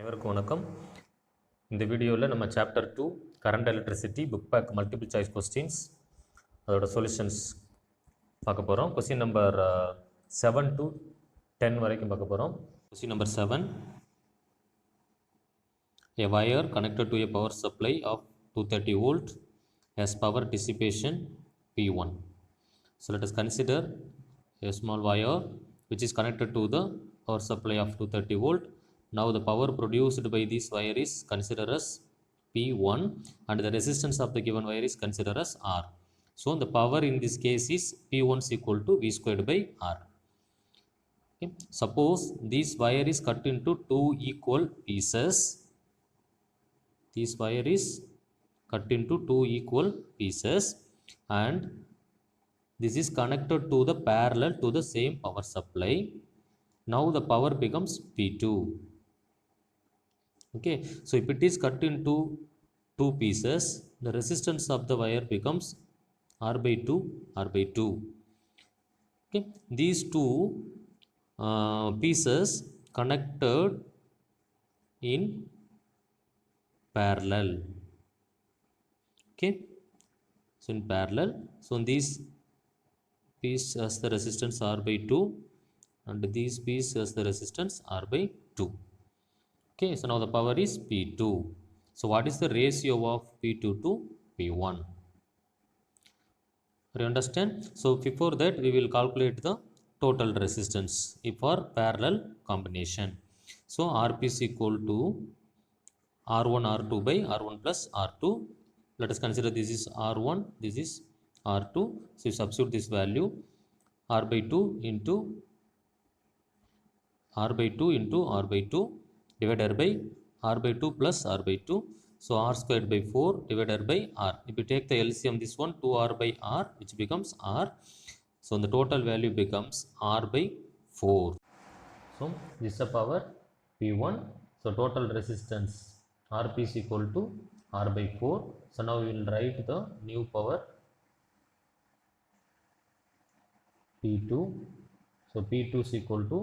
அனைவருக்கும் வணக்கம். இந்த வீடியோவில் நம்ம chapter 2 current electricity book back multiple choice questions அதோட சொல்யூஷன்ஸ் பார்க்க போகிறோம். கொஸ்டின் நம்பர் 7 to 10 வரைக்கும் பார்க்க போகிறோம். Question number 7, a wire connected to a power supply of 230 volt has power dissipation P1. So let us consider a small wire which is connected to the power supply of 230 volt. Now the power produced by this wire is considered as P1 and the resistance of the given wire is considered as R. So the power in this case is P1 is equal to V squared by R. Okay. Suppose this wire is cut into two equal pieces. This wire is cut into two equal pieces and this is connected to the parallel to the same power supply. Now the power becomes P2. Okay, so if it is cut into two pieces, the resistance of the wire becomes R by 2, R by 2. Okay, these two pieces connected in parallel. Okay, so in parallel, so in this piece has the resistance R by 2 and this piece has the resistance R by 2. Okay, so now the power is P2. So what is the ratio of P2 to P1? You understand? So before that we will calculate the total resistance for parallel combination. So Rp is equal to R1 R2 by R1 plus R2. Let us consider this is R1, this is R2. So you substitute this value R by 2 into R by 2 into R by 2 divided by R by 2 plus R by 2. So R squared by 4 divided by R. If you take the LCM, this one 2R by R, which becomes R. So the total value becomes R by 4. So this is the power P1. So total resistance Rp is equal to R by 4. So now we will write the new power P2. So P2 is equal to,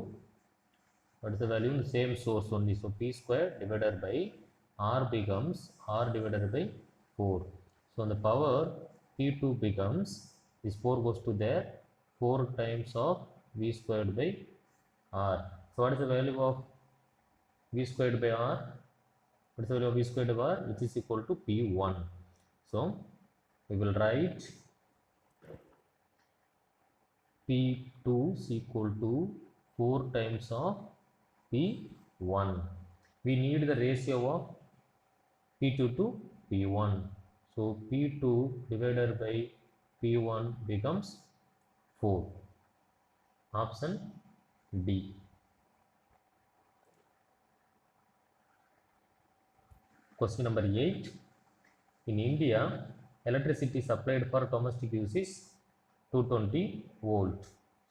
what is the value? The same source only. So P square divided by R becomes R divided by 4. So the power P2 becomes, this 4 goes to there, 4 times of V squared by R. So what is the value of V squared by R? What is the value of V squared by R? Which is equal to P1. So we will write P2 is equal to 4 times of P1. We need the ratio of P2 to P1. So P2 divided by P1 becomes 4. Option D. Question number 8. In India, electricity supplied for domestic use is 220 volt.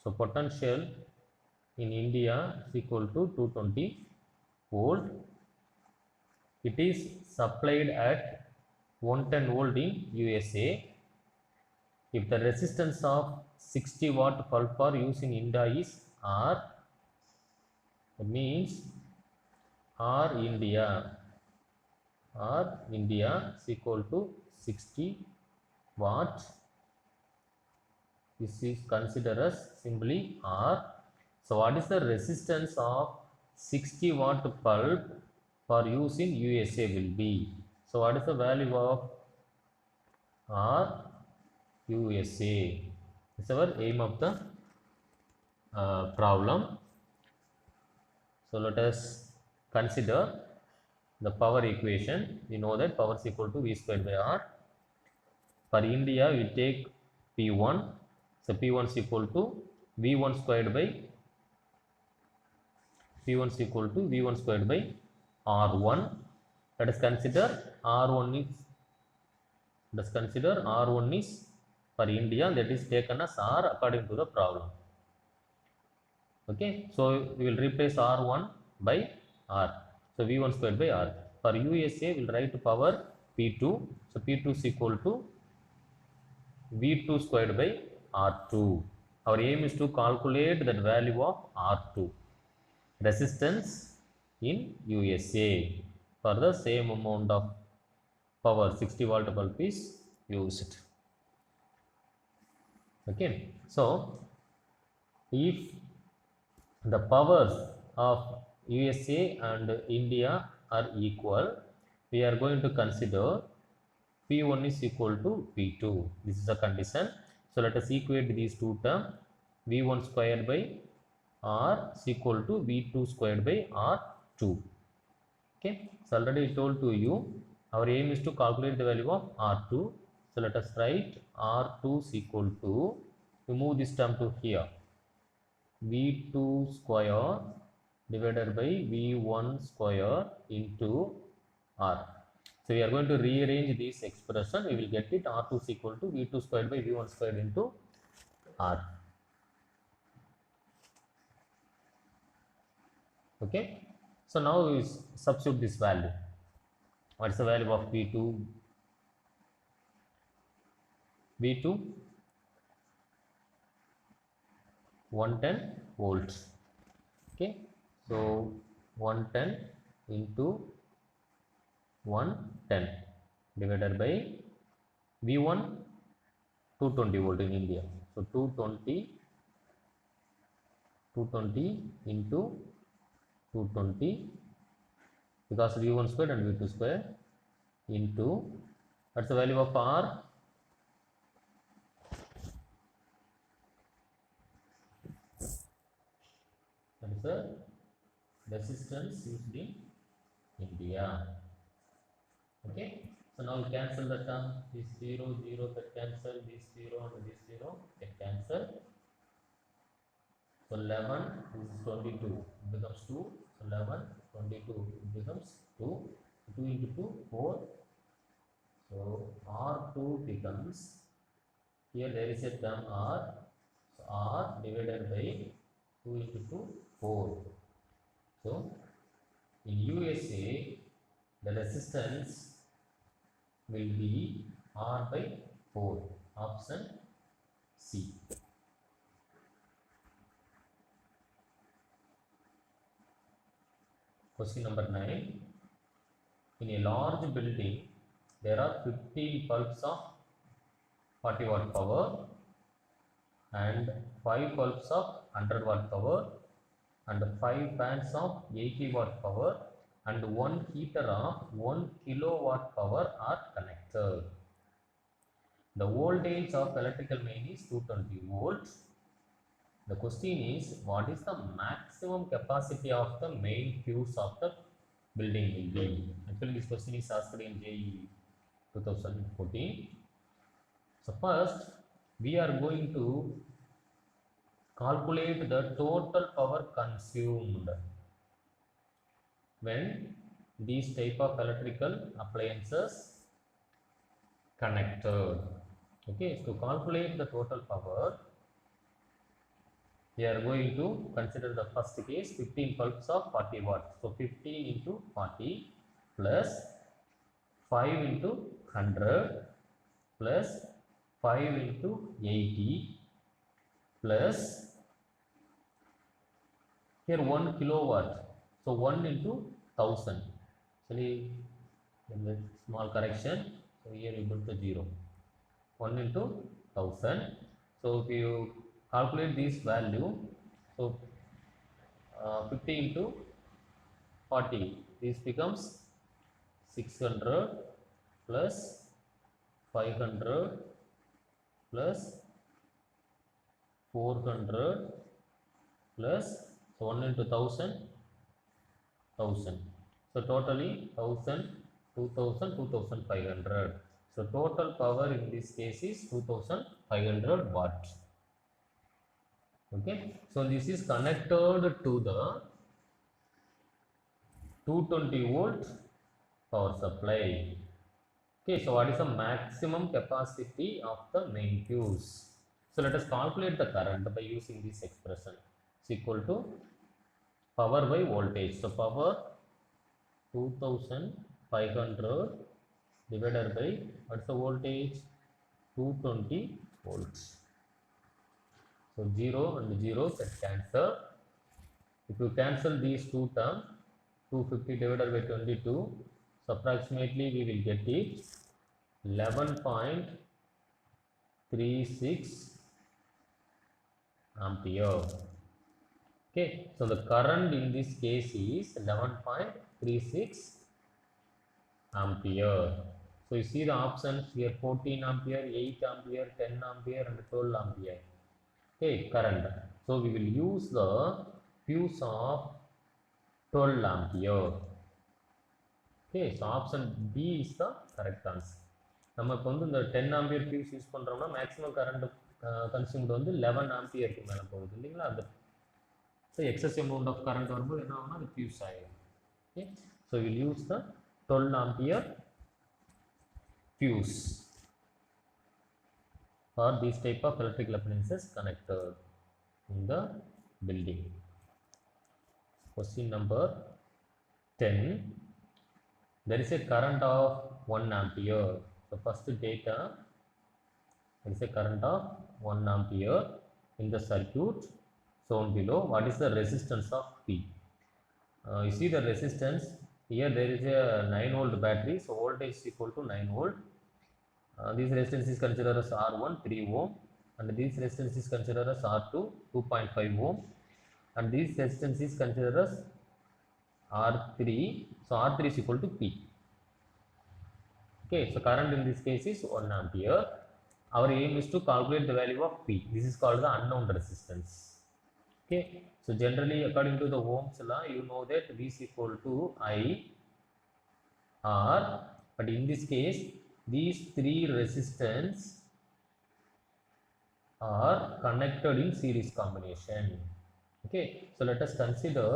So potential in India is equal to 220 volt. It is supplied at 110 volt in USA. If the resistance of 60 watt bulb for use in India is R, that means R India is equal to 60 watt. This is considered as simply R. So what is the resistance of 60 watt bulb for use in USA will be? So what is the value of R USA? This is our aim of the problem. So let us consider the power equation. We know that power is equal to V squared by R. For India we take P1. So P1 is equal to V1 squared by P1 is equal to V1 squared by R1. Let us consider R1 is for India, that is taken as R according to the problem. Okay, so we will replace R1 by R. So V1 squared by R. For USA we will write power P2. So P2 is equal to V2 squared by R2. Our aim is to calculate that value of R2. Resistance in USA for the same amount of power. 60 volt bulb is used. Okay, so if the powers of USA and India are equal, we are going to consider P1 is equal to P2. This is a condition. So let us equate these two terms. V1 squared by R is equal to V2 squared by R2. Okay, so already I told to you our aim is to calculate the value of R2. So let us write R2 is equal to, we move this term to here, V2 square divided by V1 square into R. So we are going to rearrange this expression. We will get it R2 is equal to V2 squared by V1 squared into R. Okay, so now we substitute this value. What is the value of V2? V2 110 volts. Okay, so 110 into 110 divided by V1 220 volt in India. So 220 into 220, because V1 square and V2 square, into, what's the value of R? That is the resistance used in India. Okay, so now we cancel the term. This 0 0 get cancel, this 0 and this 0 get cancel. So 11, this is 22, it becomes 2. So 11 22, it becomes 2. 2 into 2 4. So R2 becomes, here there is a term R, so R divided by 2 into 2 4. So in USA the resistance will be R by 4. Option C. Question number 9. In a large building, there are 15 bulbs of 40 watt power and 5 bulbs of 100 watt power and 5 fans of 80 watt power and 1 heater of 1 kilowatt power are connected. The voltage of electrical main is 220 volts. The question is, what is the maximum capacity of the main fuse of the building will be? Actually, this question is asked in JEE 2014. So first, we are going to calculate the total power consumed when these type of electrical appliances connected. Okay, to calculate the total power, we are going to consider the first case, 15 bulbs of 40 watts. So 15 into 40 plus 5 into 100 plus 5 into 80 plus, here 1 kilowatt. So 1 into 1000. Actually, small correction. So here we put the 0. 1 into 1000. So if you calculate this value, so 50 into 40, this becomes 600 plus 500 plus 400 plus, so 1 into 1000, 1000. So totally 1000, 2000, 2500. So total power in this case is 2500 watt. Okay, so this is connected to the 220 volt power supply. Okay, so what is the maximum capacity of the main fuse? So let us calculate the current by using this expression. It's equal to power by voltage. So power 2500 divided by, what's the voltage? 220 volts. So 0 and 0 get cancel. If you cancel these two terms, 250 divided by 22. So approximately we will get it 11.36 ampere. Okay, so the current in this case is 11.36 ampere. So you see the options here: 14 ampere, 8 ampere, 10 ampere and 12 ampere. Okay, current. So we will use the fuse of 12 ampere. Okay, so option B is the correct answer. நம்ம இப்போ வந்து இந்த 10 ampere fuse use பண்ணுறோம்னா maximum current consumed வந்து 11 ஆம்பியருக்கு மேலே போகுது இல்லைங்களா? அந்த எக்ஸஸ் அமௌண்ட் ஆஃப் கரண்ட் வரும்போது என்ன ஆகும்னா அது ஃபியூஸ் ஆகிடும். Okay, so will use the 12 ampere fuse for these type of electrical appliances connected in the building. Question number 10. There is a current of 1 ampere. So first data, there is a current of 1 ampere in the circuit shown below. What is the resistance of P? You see the resistance here. There is a 9 volt battery, so voltage is equal to 9 volt. This resistance is considered as R1 3 ohm, and this resistance is considered as R2 2.5 ohm, and this resistance is considered as R3. So R3 is equal to P. Okay, so current in this case is 1 ampere. Our aim is to calculate the value of P. This is called the unknown resistance. Okay, so generally according to the Ohm's law, you know that V is equal to I R, but in this case these three resistance are connected in series combination. Okay, so let us consider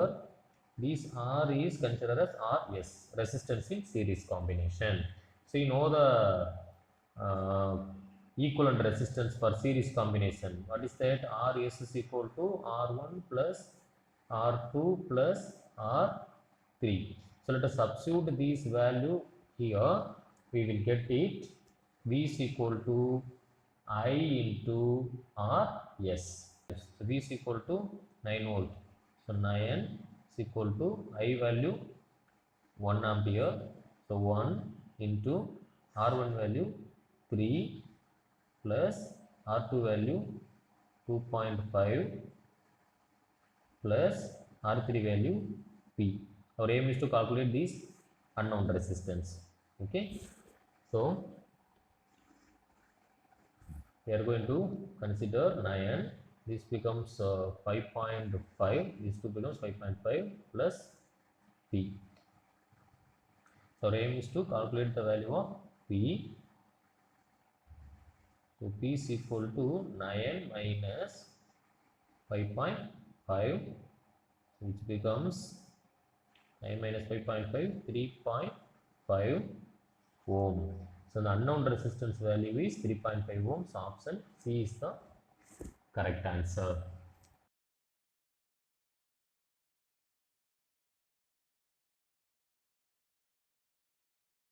this R is considered as RS, resistance in series combination. So you know the equivalent resistance for series combination. What is that? RS is equal to R1 plus R2 plus R3. So let us substitute this value here. We will get it V is equal to I into RS. So V is equal to 9 volt. So 9 is equal to I value 1 ampere. So 1 into R1 value 3 plus R2 value 2.5 plus R3 value P. Our aim is to calculate this unknown resistance. Okay, so we are going to consider 9. This becomes 5.5. This 2 becomes 5.5 plus P. So our aim is to calculate the value of P. So P is equal to 9 minus 5.5, which becomes 9 minus 5.5, 3.5 ohm. So the unknown resistance value is 3.5 ohms. Option C is the correct answer.